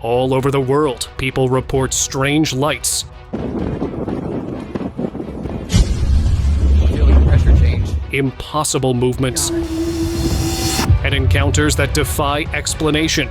All over the world, people report strange lights, Feeling pressure change. impossible movements, and encounters that defy explanation.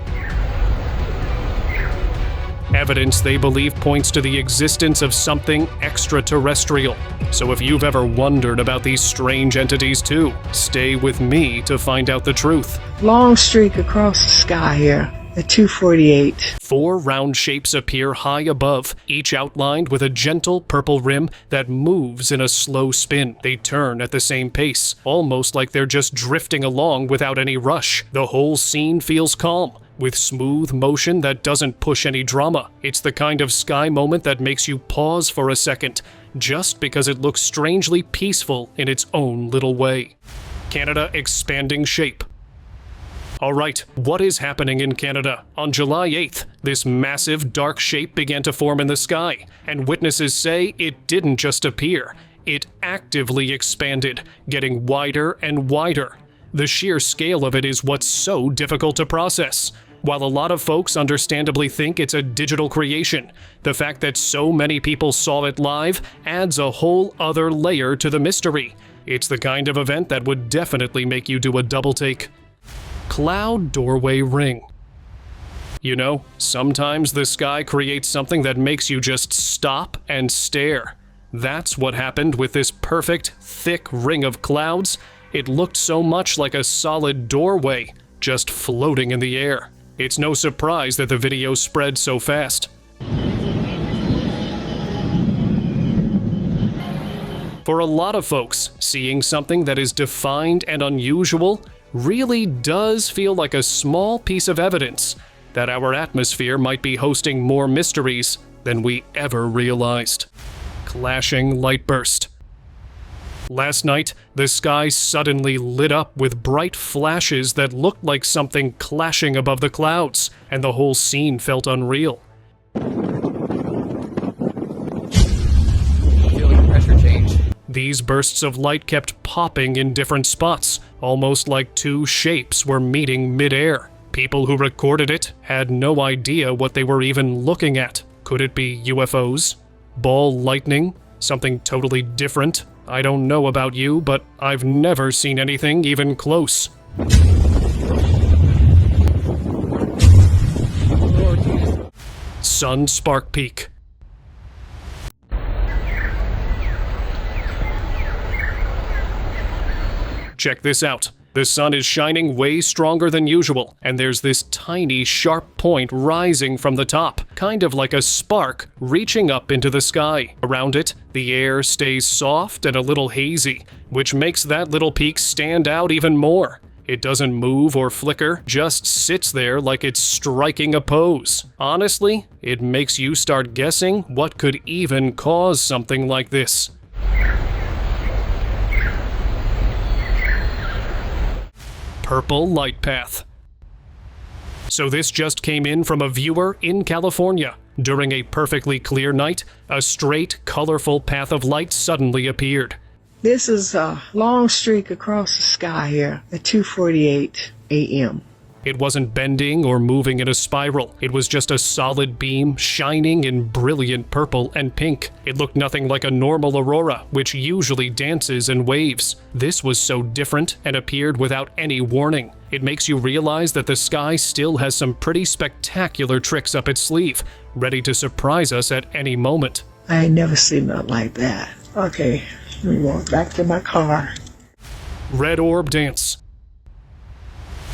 Evidence they believe points to the existence of something extraterrestrial. So if you've ever wondered about these strange entities too, stay with me to find out the truth. Long streak across the sky here at 2:48. 4 round shapes appear high above, each outlined with a gentle purple rim that moves in a slow spin. They turn at the same pace, almost like they're just drifting along without any rush. The whole scene feels calm, with smooth motion that doesn't push any drama. It's the kind of sky moment that makes you pause for a second, just because it looks strangely peaceful in its own little way. Canada expanding shape. Alright, what is happening in Canada? On July 8th, this massive dark shape began to form in the sky, and witnesses say it didn't just appear, it actively expanded, getting wider and wider. The sheer scale of it is what's so difficult to process. While a lot of folks understandably think it's a digital creation, the fact that so many people saw it live adds a whole other layer to the mystery. It's the kind of event that would definitely make you do a double take. Cloud doorway ring. You know, sometimes the sky creates something that makes you just stop and stare. That's what happened with this perfect, thick ring of clouds. It looked so much like a solid doorway, just floating in the air. It's no surprise that the video spread so fast. For a lot of folks, seeing something that is defined and unusual really does feel like a small piece of evidence that our atmosphere might be hosting more mysteries than we ever realized. Clashing light burst. Last night, the sky suddenly lit up with bright flashes that looked like something clashing above the clouds, and the whole scene felt unreal. Feeling pressure change. These bursts of light kept popping in different spots, almost like 2 shapes were meeting mid-air. People who recorded it had no idea what they were even looking at. Could it be UFOs? Ball lightning? Something totally different? I don't know about you, but I've never seen anything even close. Sun spark peak. Check this out. The sun is shining way stronger than usual, and there's this tiny sharp point rising from the top, kind of like a spark reaching up into the sky. Around it, the air stays soft and a little hazy, which makes that little peak stand out even more. It doesn't move or flicker, just sits there like it's striking a pose. Honestly, it makes you start guessing what could even cause something like this. Purple light path. So this just came in from a viewer in California. During a perfectly clear night, a straight, colorful path of light suddenly appeared. This is a long streak across the sky here at 2:48 a.m. It wasn't bending or moving in a spiral. It was just a solid beam shining in brilliant purple and pink. It looked nothing like a normal aurora, which usually dances and waves. This was so different and appeared without any warning. It makes you realize that the sky still has some pretty spectacular tricks up its sleeve, ready to surprise us at any moment. I ain't never seen nothing like that. Okay, let me walk back to my car. Red orb dance.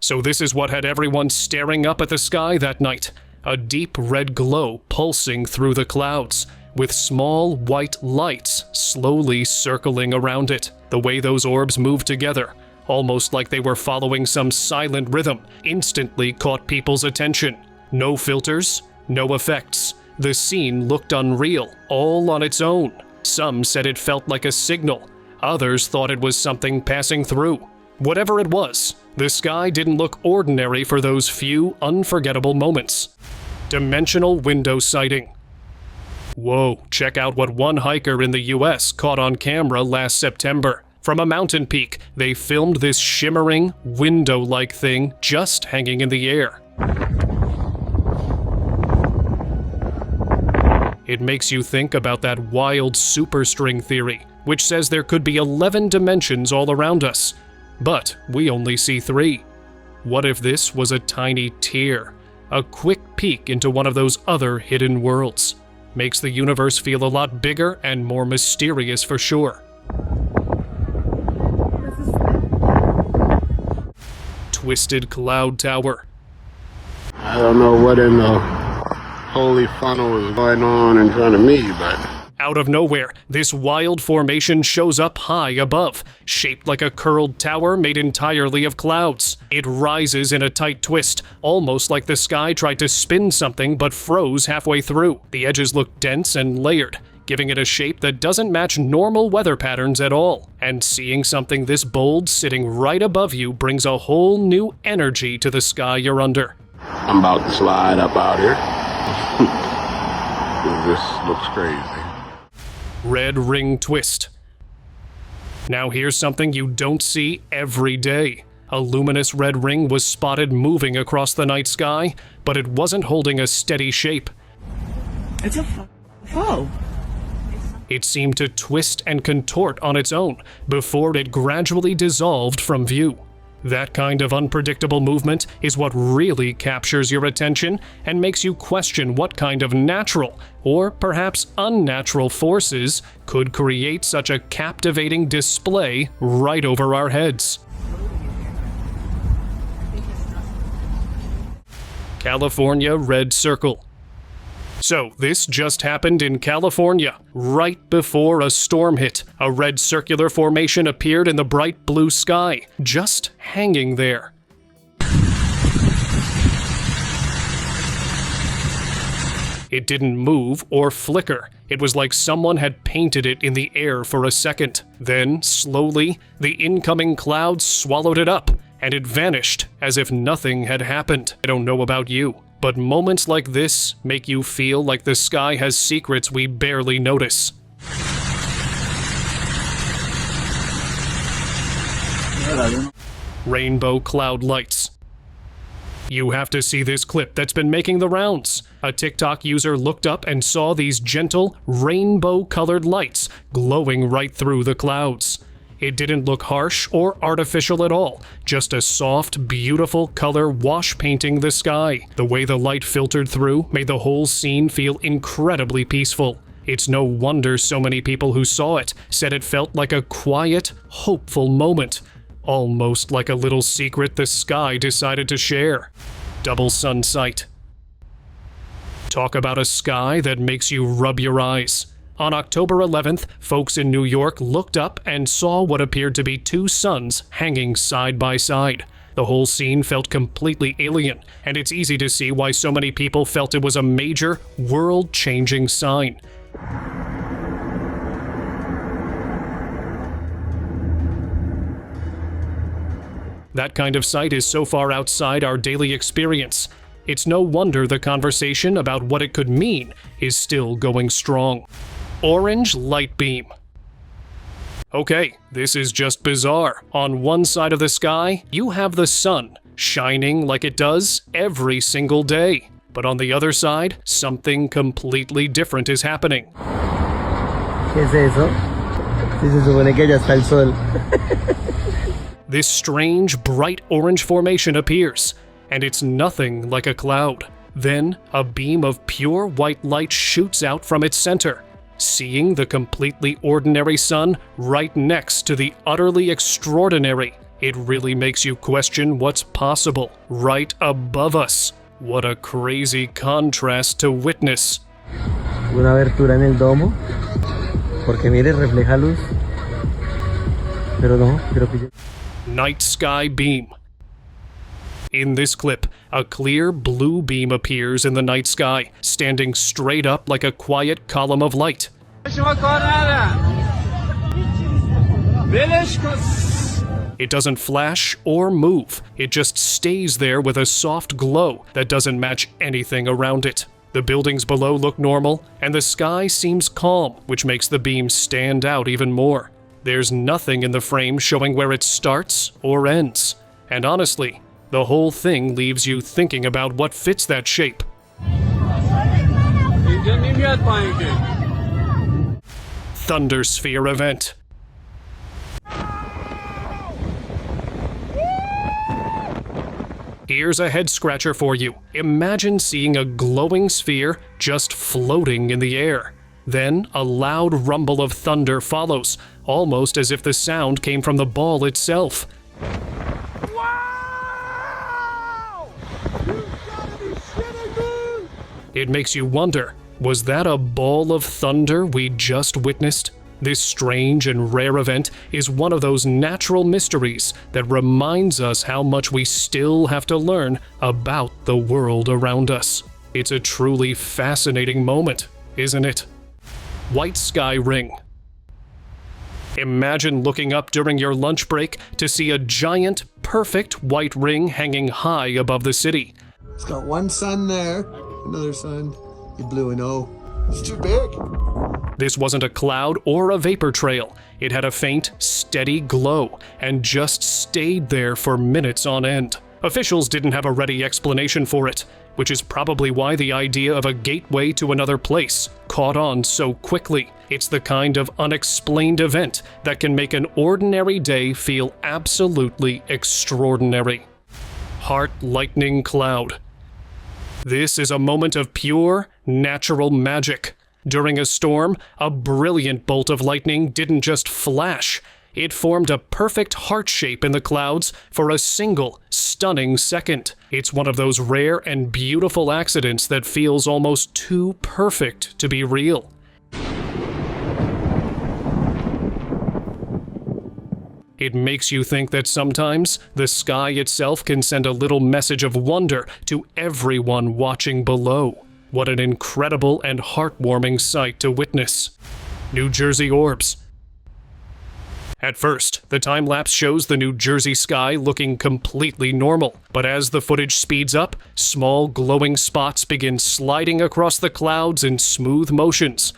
So this is what had everyone staring up at the sky that night. A deep red glow pulsing through the clouds, with small white lights slowly circling around it. The way those orbs moved together, almost like they were following some silent rhythm, instantly caught people's attention. No filters, no effects. The scene looked unreal, all on its own. Some said it felt like a signal. Others thought it was something passing through. Whatever it was, the sky didn't look ordinary for those few unforgettable moments. Dimensional window sighting. Whoa, check out what one hiker in the US caught on camera last September. From a mountain peak, they filmed this shimmering, window-like thing just hanging in the air. It makes you think about that wild superstring theory, which says there could be 11 dimensions all around us, but we only see 3. What if this was a tiny tear, a quick peek into one of those other hidden worlds? Makes the universe feel a lot bigger and more mysterious for sure. Twisted Cloud Tower. I don't know what in the holy funnel is going on in front of me, but... Out of nowhere, this wild formation shows up high above, shaped like a curled tower made entirely of clouds. It rises in a tight twist, almost like the sky tried to spin something but froze halfway through. The edges look dense and layered, giving it a shape that doesn't match normal weather patterns at all. And seeing something this bold sitting right above you brings a whole new energy to the sky you're under. I'm about to slide up out here. This looks crazy. Red ring twist. Now here's something you don't see every day. A luminous red ring was spotted moving across the night sky, but it wasn't holding a steady shape. It's a foe. It seemed to twist and contort on its own before it gradually dissolved from view. That kind of unpredictable movement is what really captures your attention and makes you question what kind of natural, or perhaps unnatural forces could create such a captivating display right over our heads. California Red Circle. So, this just happened in California, right before a storm hit. A red circular formation appeared in the bright blue sky, just hanging there. It didn't move or flicker. It was like someone had painted it in the air for a second. Then, slowly, the incoming clouds swallowed it up, and it vanished as if nothing had happened. I don't know about you, but moments like this make you feel like the sky has secrets we barely notice. Rainbow cloud lights. You have to see this clip that's been making the rounds. A TikTok user looked up and saw these gentle, rainbow-colored lights glowing right through the clouds. It didn't look harsh or artificial at all, just a soft, beautiful color wash painting the sky. The way the light filtered through made the whole scene feel incredibly peaceful. It's no wonder so many people who saw it said it felt like a quiet, hopeful moment, almost like a little secret the sky decided to share. Double sun sight. Talk about a sky that makes you rub your eyes. On October 11th, folks in New York looked up and saw what appeared to be 2 suns hanging side by side. The whole scene felt completely alien, and it's easy to see why so many people felt it was a major, world-changing sign. That kind of sight is so far outside our daily experience. It's no wonder the conversation about what it could mean is still going strong. Orange light beam. Okay, this is just bizarre. On one side of the sky, you have the sun, shining like it does every single day. But on the other side, something completely different is happening. ¿Qué es eso? Sí, se supone que ya está el sol. This strange, bright orange formation appears, and it's nothing like a cloud. Then, a beam of pure white light shoots out from its center. Seeing the completely ordinary sun right next to the utterly extraordinary, it really makes you question what's possible right above us. What a crazy contrast to witness. Una abertura en el domo, porque mire, refleja luz. Pero no, creo que... Night sky beam. In this clip, a clear blue beam appears in the night sky, standing straight up like a quiet column of light. It doesn't flash or move, it just stays there with a soft glow that doesn't match anything around it. The buildings below look normal, and the sky seems calm, which makes the beam stand out even more. There's nothing in the frame showing where it starts or ends. And honestly, the whole thing leaves you thinking about what fits that shape. Thundersphere event. Here's a head scratcher for you. Imagine seeing a glowing sphere just floating in the air. Then a loud rumble of thunder follows, almost as if the sound came from the ball itself. Wow! You gotta be shitting me! It makes you wonder, was that a ball of thunder we just witnessed? This strange and rare event is one of those natural mysteries that reminds us how much we still have to learn about the world around us. It's a truly fascinating moment, isn't it? White sky ring. Imagine looking up during your lunch break to see a giant, perfect white ring hanging high above the city. It's got one sun there, another sun. You blew an O. It's too big. This wasn't a cloud or a vapor trail. It had a faint, steady glow and just stayed there for minutes on end. Officials didn't have a ready explanation for it, which is probably why the idea of a gateway to another place caught on so quickly. It's the kind of unexplained event that can make an ordinary day feel absolutely extraordinary. Heart lightning cloud. This is a moment of pure, natural magic. During a storm, a brilliant bolt of lightning didn't just flash. It formed a perfect heart shape in the clouds for a single, stunning second. It's one of those rare and beautiful accidents that feels almost too perfect to be real. It makes you think that sometimes the sky itself can send a little message of wonder to everyone watching below. What an incredible and heartwarming sight to witness. New Jersey orbs. At first, the time-lapse shows the New Jersey sky looking completely normal, but as the footage speeds up, small glowing spots begin sliding across the clouds in smooth motions.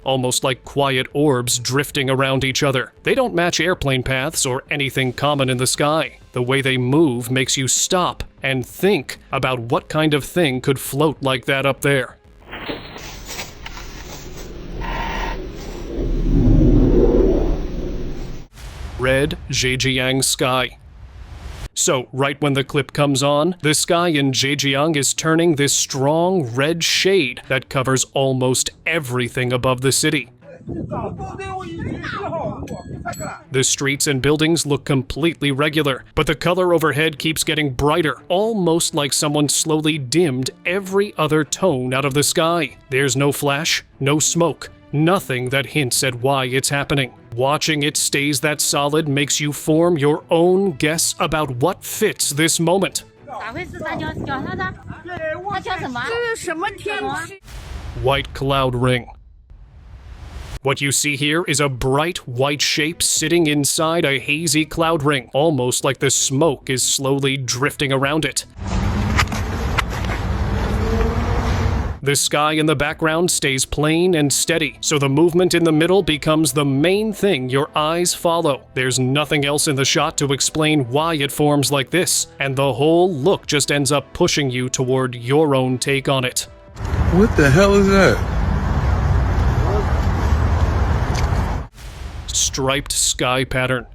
Almost like quiet orbs drifting around each other. They don't match airplane paths or anything common in the sky. The way they move makes you stop and think about what kind of thing could float like that up there. Red Zhejiang sky. So, right when the clip comes on, the sky in Zhejiang is turning this strong red shade that covers almost everything above the city. The streets and buildings look completely regular, but the color overhead keeps getting brighter, almost like someone slowly dimmed every other tone out of the sky. There's no flash, no smoke, nothing that hints at why it's happening. Watching it stays that solid makes you form your own guess about what fits this moment. White cloud ring. What you see here is a bright white shape sitting inside a hazy cloud ring, almost like the smoke is slowly drifting around it. The sky in the background stays plain and steady, so the movement in the middle becomes the main thing your eyes follow. There's nothing else in the shot to explain why it forms like this, and the whole look just ends up pushing you toward your own take on it. What the hell is that? Striped sky pattern.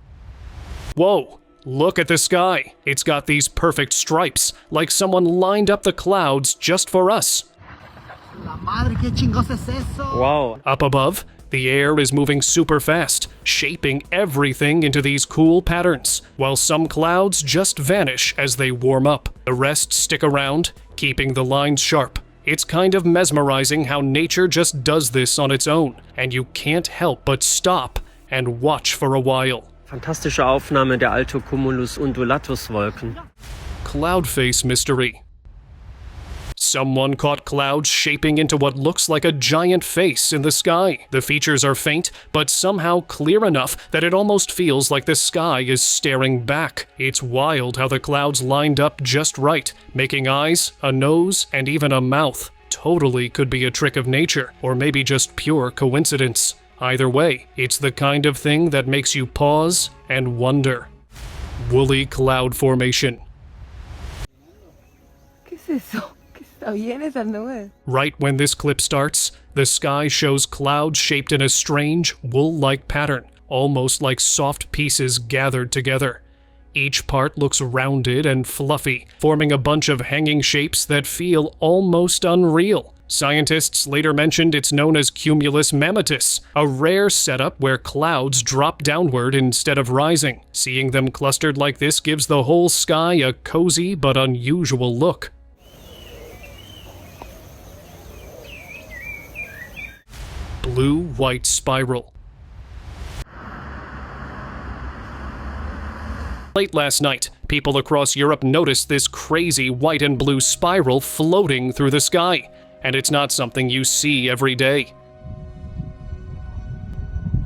Whoa! Look at the sky. It's got these perfect stripes, like someone lined up the clouds just for us. Wow. Up above, the air is moving super fast, shaping everything into these cool patterns, while some clouds just vanish as they warm up. The rest stick around, keeping the lines sharp. It's kind of mesmerizing how nature just does this on its own, and you can't help but stop and watch for a while. Fantastische Aufnahme der Altocumulus undulatus Wolken. Cloudface mystery. Someone caught clouds shaping into what looks like a giant face in the sky. The features are faint, but somehow clear enough that it almost feels like the sky is staring back. It's wild how the clouds lined up just right, making eyes, a nose, and even a mouth. Totally could be a trick of nature, or maybe just pure coincidence. Either way, it's the kind of thing that makes you pause and wonder. Woolly cloud formation. eso? ¿Qué está bien esas nubes? Right when this clip starts, the sky shows clouds shaped in a strange, wool-like pattern, almost like soft pieces gathered together. Each part looks rounded and fluffy, forming a bunch of hanging shapes that feel almost unreal. Scientists later mentioned it's known as cumulus mammatus, a rare setup where clouds drop downward instead of rising. Seeing them clustered like this gives the whole sky a cozy but unusual look. Blue-white spiral. Late last night, people across Europe noticed this crazy white and blue spiral floating through the sky, and it's not something you see every day.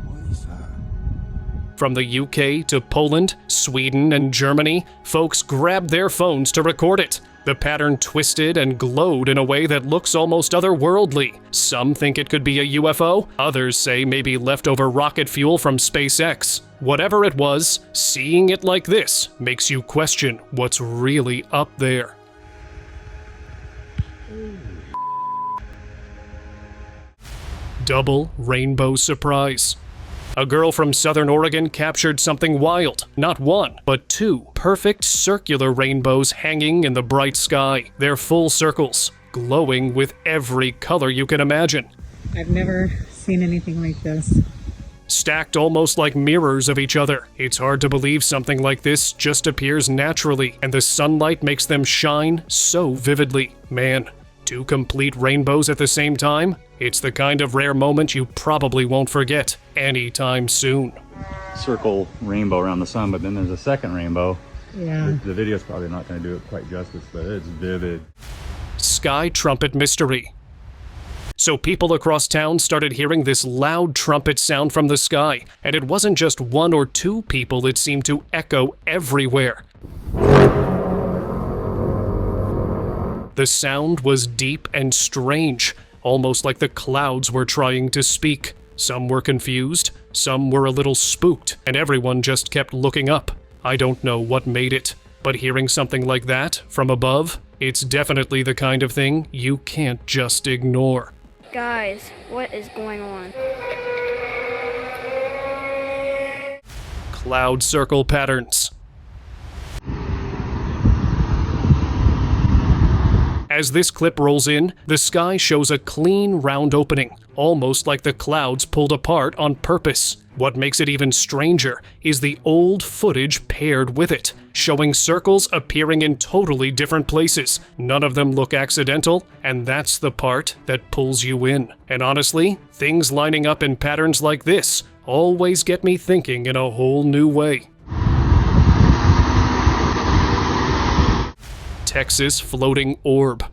What is that? From the UK to Poland, Sweden, and Germany, folks grabbed their phones to record it. The pattern twisted and glowed in a way that looks almost otherworldly. Some think it could be a UFO, others say maybe leftover rocket fuel from SpaceX. Whatever it was, seeing it like this makes you question what's really up there. Double rainbow surprise. A girl from southern Oregon captured something wild. Not one, but two perfect circular rainbows hanging in the bright sky. They're full circles, glowing with every color you can imagine. I've never seen anything like this. Stacked almost like mirrors of each other. It's hard to believe something like this just appears naturally, and the sunlight makes them shine so vividly. Man, two complete rainbows at the same time? It's the kind of rare moment you probably won't forget anytime soon. Circle rainbow around the sun, but then there's a second rainbow. Yeah. The video's probably not going to do it quite justice, but it's vivid. Sky trumpet mystery. So people across town started hearing this loud trumpet sound from the sky, and it wasn't just one or two people, it seemed to echo everywhere. The sound was deep and strange, almost like the clouds were trying to speak. Some were confused, some were a little spooked, and everyone just kept looking up. I don't know what made it, but hearing something like that from above, it's definitely the kind of thing you can't just ignore. Guys, what is going on? Cloud circle patterns. As this clip rolls in, the sky shows a clean, round opening, almost like the clouds pulled apart on purpose. What makes it even stranger is the old footage paired with it, showing circles appearing in totally different places. None of them look accidental, and that's the part that pulls you in. And honestly, things lining up in patterns like this always get me thinking in a whole new way. Texas floating orb.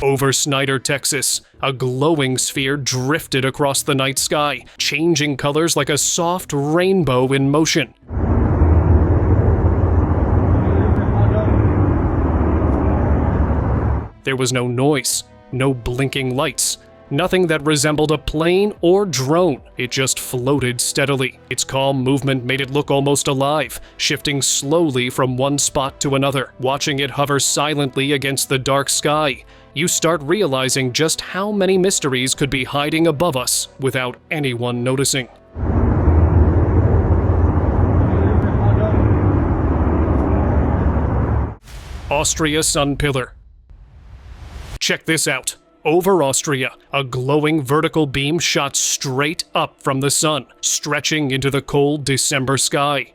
Over Snyder, Texas, a glowing sphere drifted across the night sky, changing colors like a soft rainbow in motion. There was no noise, no blinking lights, nothing that resembled a plane or drone. It just floated steadily. Its calm movement made it look almost alive, shifting slowly from one spot to another. Watching it hover silently against the dark sky, you start realizing just how many mysteries could be hiding above us without anyone noticing. Austria sunpillar. Check this out. Over Austria, a glowing vertical beam shot straight up from the sun, stretching into the cold December sky.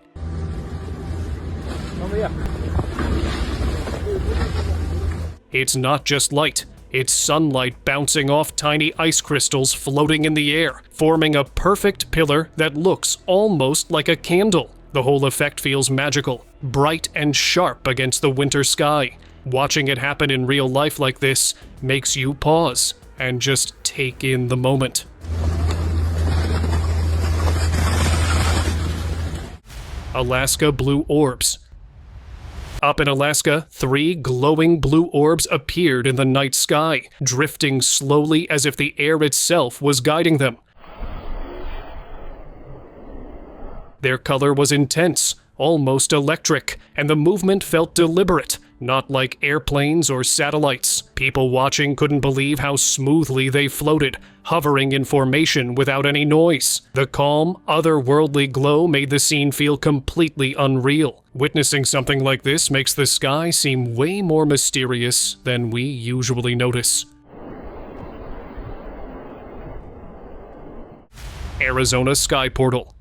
It's not just light, it's sunlight bouncing off tiny ice crystals floating in the air, forming a perfect pillar that looks almost like a candle. The whole effect feels magical, bright and sharp against the winter sky. Watching it happen in real life like this makes you pause and just take in the moment. Alaska blue orbs. Up in Alaska, 3 glowing blue orbs appeared in the night sky, drifting slowly as if the air itself was guiding them. Their color was intense, almost electric, and the movement felt deliberate, not like airplanes or satellites. People watching couldn't believe how smoothly they floated, hovering in formation without any noise. The calm, otherworldly glow made the scene feel completely unreal. Witnessing something like this makes the sky seem way more mysterious than we usually notice. Arizona Sky Portal.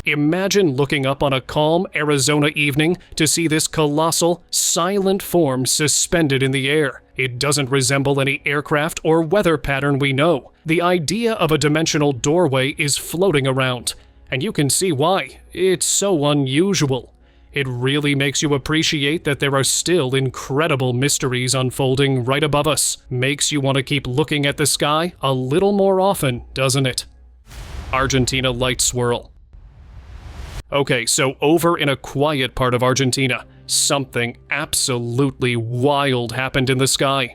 Imagine looking up on a calm Arizona evening to see this colossal, silent form suspended in the air. It doesn't resemble any aircraft or weather pattern we know. The idea of a dimensional doorway is floating around, and you can see why. It's so unusual. It really makes you appreciate that there are still incredible mysteries unfolding right above us. Makes you want to keep looking at the sky a little more often, doesn't it? Argentina light swirl. Okay, so over in a quiet part of Argentina, something absolutely wild happened in the sky.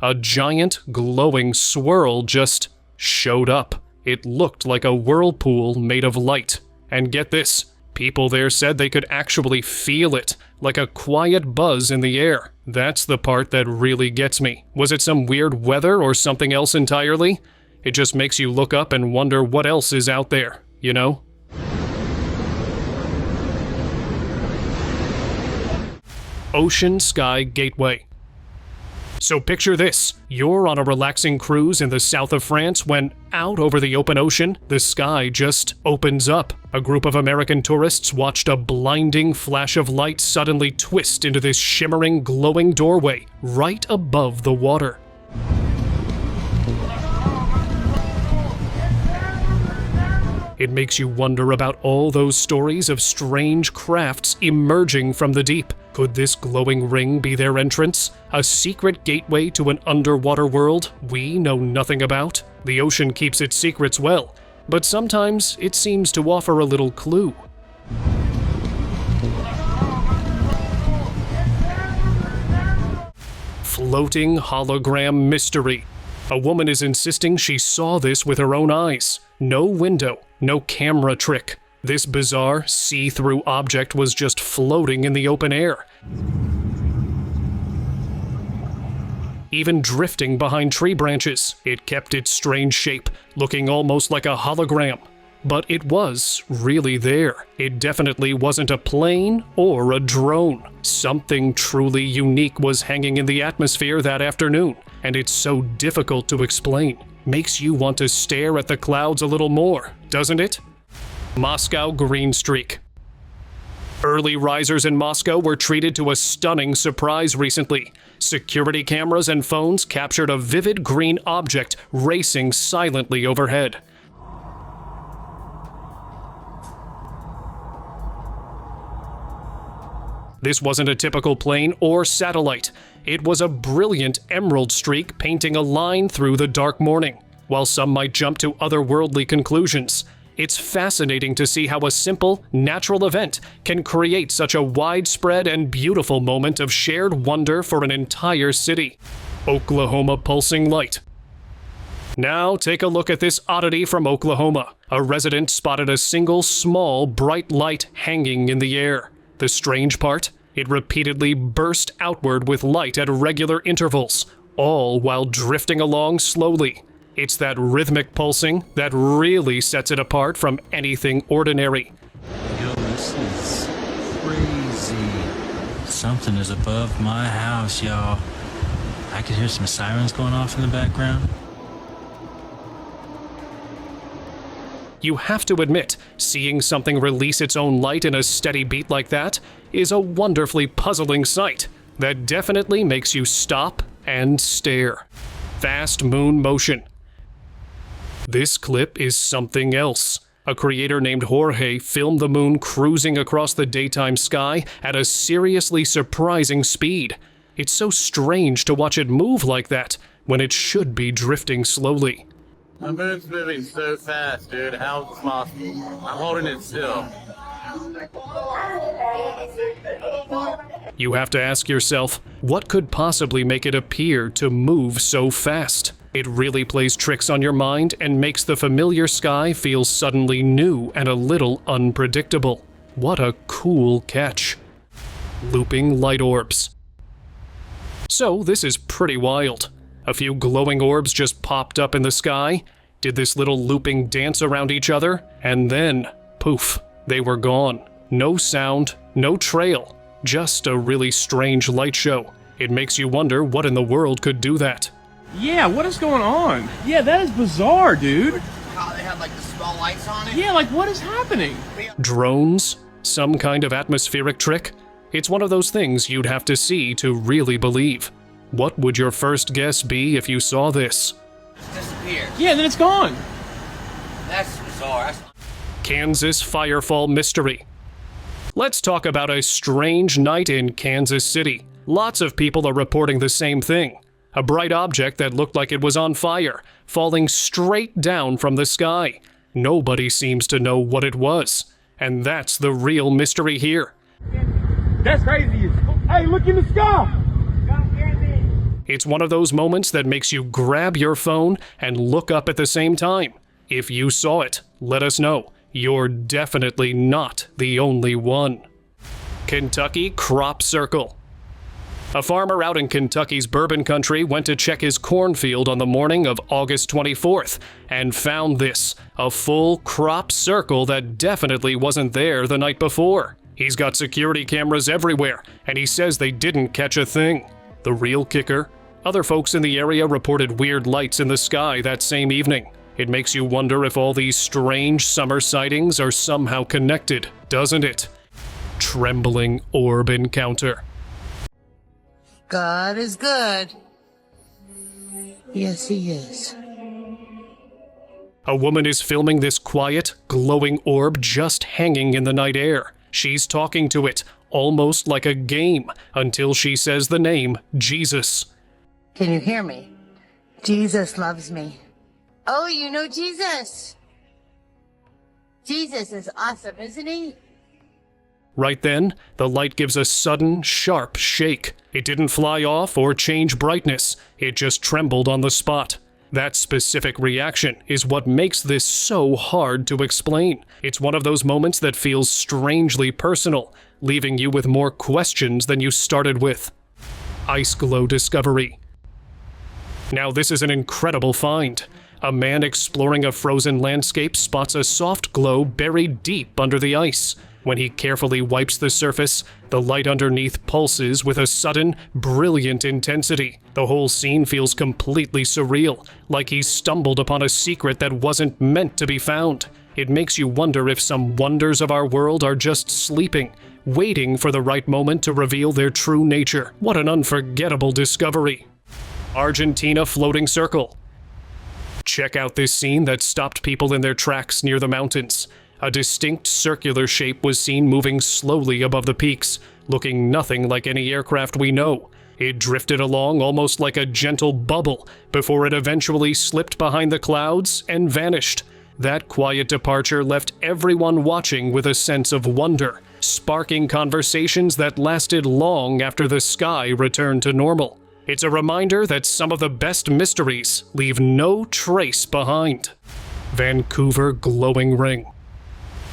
A giant, glowing swirl just showed up. It looked like a whirlpool made of light. And get this, people there said they could actually feel it, like a quiet buzz in the air. That's the part that really gets me. Was it some weird weather or something else entirely? It just makes you look up and wonder what else is out there, you know? Ocean Sky Gateway. So picture this, you're on a relaxing cruise in the south of France when, out over the open ocean, the sky just opens up. A group of American tourists watched a blinding flash of light suddenly twist into this shimmering, glowing doorway right above the water. It makes you wonder about all those stories of strange crafts emerging from the deep. Could this glowing ring be their entrance? A secret gateway to an underwater world we know nothing about? The ocean keeps its secrets well, but sometimes it seems to offer a little clue. Floating hologram mystery. A woman is insisting she saw this with her own eyes. No window, no camera trick. This bizarre, see-through object was just floating in the open air. Even drifting behind tree branches, it kept its strange shape, looking almost like a hologram. But it was really there. It definitely wasn't a plane or a drone. Something truly unique was hanging in the atmosphere that afternoon, and it's so difficult to explain. Makes you want to stare at the clouds a little more, doesn't it? Moscow green streak. Early risers in Moscow were treated to a stunning surprise recently. Security cameras and phones captured a vivid green object racing silently overhead. This wasn't a typical plane or satellite. It was a brilliant emerald streak painting a line through the dark morning. While some might jump to otherworldly conclusions, it's fascinating to see how a simple, natural event can create such a widespread and beautiful moment of shared wonder for an entire city. Oklahoma pulsing light. Now take a look at this oddity from Oklahoma. A resident spotted a single small, bright light hanging in the air. The strange part? It repeatedly burst outward with light at regular intervals, all while drifting along slowly. It's that rhythmic pulsing that really sets it apart from anything ordinary. Yo, this is crazy. Something is above my house, y'all. I could hear some sirens going off in the background. You have to admit, seeing something release its own light in a steady beat like that is a wonderfully puzzling sight that definitely makes you stop and stare. Fast moon motion. This clip is something else. A creator named Jorge filmed the moon cruising across the daytime sky at a seriously surprising speed. It's so strange to watch it move like that when it should be drifting slowly. The moon's moving so fast, dude. How is this possible? I'm holding it still. You have to ask yourself, what could possibly make it appear to move so fast? It really plays tricks on your mind and makes the familiar sky feel suddenly new and a little unpredictable. What a cool catch. Looping light orbs. So this is pretty wild. A few glowing orbs just popped up in the sky, did this little looping dance around each other, and then, poof, they were gone. No sound, no trail, just a really strange light show. It makes you wonder what in the world could do that. Yeah, what is going on? Yeah, that is bizarre, dude. How they had like the small lights on it? Yeah, like what is happening? Drones? Some kind of atmospheric trick? It's one of those things you'd have to see to really believe. What would your first guess be if you saw this? Just disappeared. Yeah, then it's gone. That's bizarre. Kansas firefall mystery. Let's talk about a strange night in Kansas City. Lots of people are reporting the same thing. A bright object that looked like it was on fire, falling straight down from the sky. Nobody seems to know what it was. And that's the real mystery here. That's crazy. Hey, look in the sky! It's one of those moments that makes you grab your phone and look up at the same time. If you saw it, let us know. You're definitely not the only one. Kentucky crop circle. A farmer out in Kentucky's bourbon country went to check his cornfield on the morning of August 24th and found this, a full crop circle that definitely wasn't there the night before. He's got security cameras everywhere, and he says they didn't catch a thing. The real kicker? Other folks in the area reported weird lights in the sky that same evening. It makes you wonder if all these strange summer sightings are somehow connected, doesn't it? Trembling orb encounter. God is good. Yes, he is. A woman is filming this quiet, glowing orb just hanging in the night air. She's talking to it, almost like a game, until she says the name Jesus. Can you hear me? Jesus loves me. Oh, you know Jesus. Jesus is awesome, isn't he? Right then, the light gives a sudden, sharp shake. It didn't fly off or change brightness. It just trembled on the spot. That specific reaction is what makes this so hard to explain. It's one of those moments that feels strangely personal, leaving you with more questions than you started with. Ice glow discovery. Now this is an incredible find. A man exploring a frozen landscape spots a soft glow buried deep under the ice. When he carefully wipes the surface, the light underneath pulses with a sudden, brilliant intensity. The whole scene feels completely surreal, like he's stumbled upon a secret that wasn't meant to be found. It makes you wonder if some wonders of our world are just sleeping, waiting for the right moment to reveal their true nature. What an unforgettable discovery. Argentina floating circle. Check out this scene that stopped people in their tracks near the mountains. A distinct circular shape was seen moving slowly above the peaks, looking nothing like any aircraft we know. It drifted along almost like a gentle bubble before it eventually slipped behind the clouds and vanished. That quiet departure left everyone watching with a sense of wonder, sparking conversations that lasted long after the sky returned to normal. It's a reminder that some of the best mysteries leave no trace behind. Vancouver glowing ring.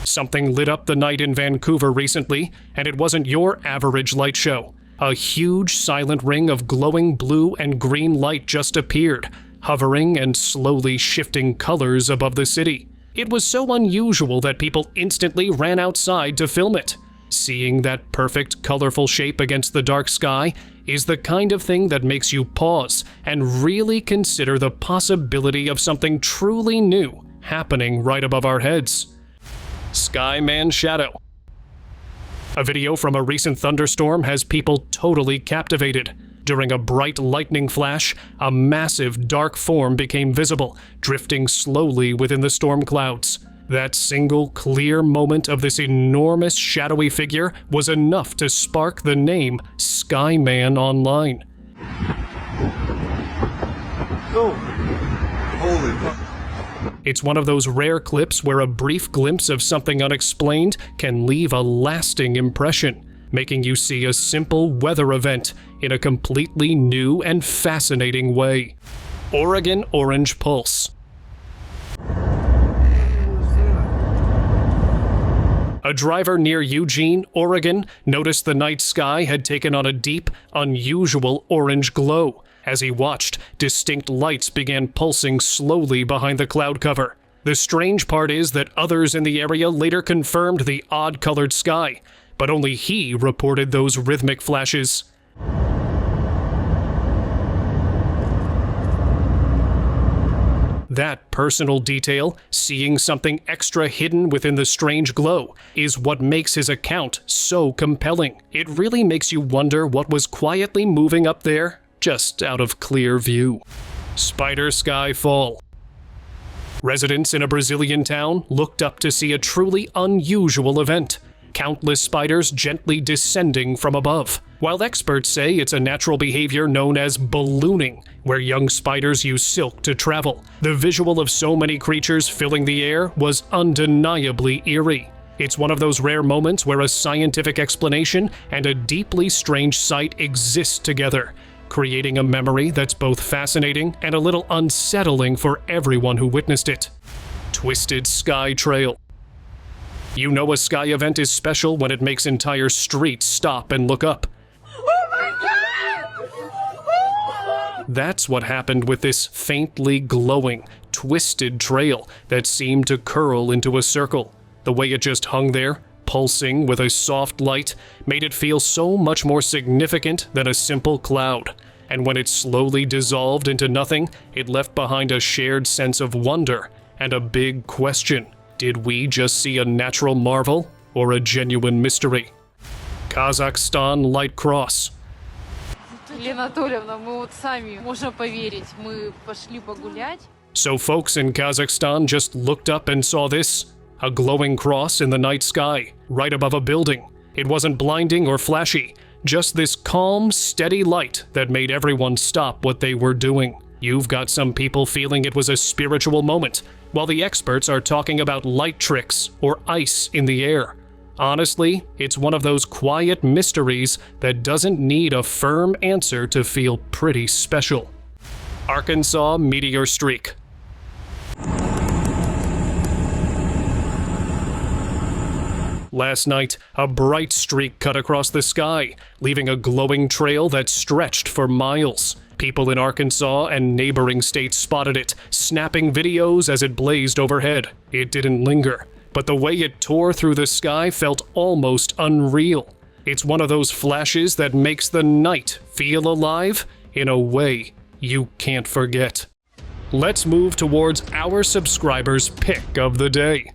Something lit up the night in Vancouver recently, and it wasn't your average light show. A huge silent ring of glowing blue and green light just appeared, hovering and slowly shifting colors above the city. It was so unusual that people instantly ran outside to film it. Seeing that perfect, colorful shape against the dark sky is the kind of thing that makes you pause and really consider the possibility of something truly new happening right above our heads. Skyman shadow. A video from a recent thunderstorm has people totally captivated. During a bright lightning flash, a massive dark form became visible, drifting slowly within the storm clouds. That single clear moment of this enormous shadowy figure was enough to spark the name Skyman online. Oh, holy fuck. It's one of those rare clips where a brief glimpse of something unexplained can leave a lasting impression, making you see a simple weather event in a completely new and fascinating way. Oregon Orange Pulse. A driver near Eugene, Oregon, noticed the night sky had taken on a deep, unusual orange glow. As he watched, distinct lights began pulsing slowly behind the cloud cover. The strange part is that others in the area later confirmed the odd-colored sky, but only he reported those rhythmic flashes. That personal detail, seeing something extra hidden within the strange glow, is what makes his account so compelling. It really makes you wonder what was quietly moving up there, just out of clear view. Spider Skyfall. Residents in a Brazilian town looked up to see a truly unusual event. Countless spiders gently descending from above. While experts say it's a natural behavior known as ballooning, where young spiders use silk to travel, the visual of so many creatures filling the air was undeniably eerie. It's one of those rare moments where a scientific explanation and a deeply strange sight exist together, creating a memory that's both fascinating and a little unsettling for everyone who witnessed it. Twisted Sky Trail. You know a sky event is special when it makes entire streets stop and look up. Oh my God! That's what happened with this faintly glowing, twisted trail that seemed to curl into a circle. The way it just hung there, pulsing with a soft light, made it feel so much more significant than a simple cloud. And when it slowly dissolved into nothing, it left behind a shared sense of wonder and a big question. Did we just see a natural marvel or a genuine mystery? Kazakhstan Light Cross. So folks in Kazakhstan just looked up and saw this, a glowing cross in the night sky, right above a building. It wasn't blinding or flashy, just this calm, steady light that made everyone stop what they were doing. You've got some people feeling it was a spiritual moment, while the experts are talking about light tricks or ice in the air. Honestly, it's one of those quiet mysteries that doesn't need a firm answer to feel pretty special. Arkansas Meteor Streak. Last night, a bright streak cut across the sky, leaving a glowing trail that stretched for miles. People in Arkansas and neighboring states spotted it, snapping videos as it blazed overhead. It didn't linger, but the way it tore through the sky felt almost unreal. It's one of those flashes that makes the night feel alive in a way you can't forget. Let's move towards our subscribers' pick of the day.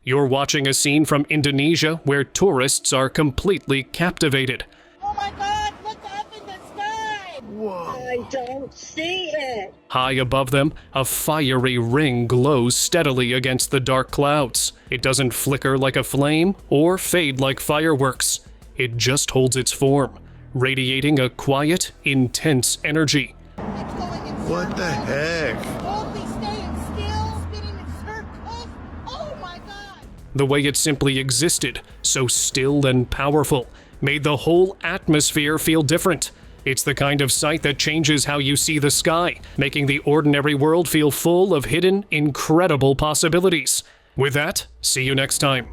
You're watching a scene from Indonesia where tourists are completely captivated. Oh my God, look up in the sky! Whoa. I don't see it. High above them, a fiery ring glows steadily against the dark clouds. It doesn't flicker like a flame or fade like fireworks. It just holds its form, radiating a quiet, intense energy. It's going in circles. What the heck? Boldly staying still, spinning in circles. Oh my God! The way it simply existed, so still and powerful, made the whole atmosphere feel different. It's the kind of sight that changes how you see the sky, making the ordinary world feel full of hidden, incredible possibilities. With that, see you next time.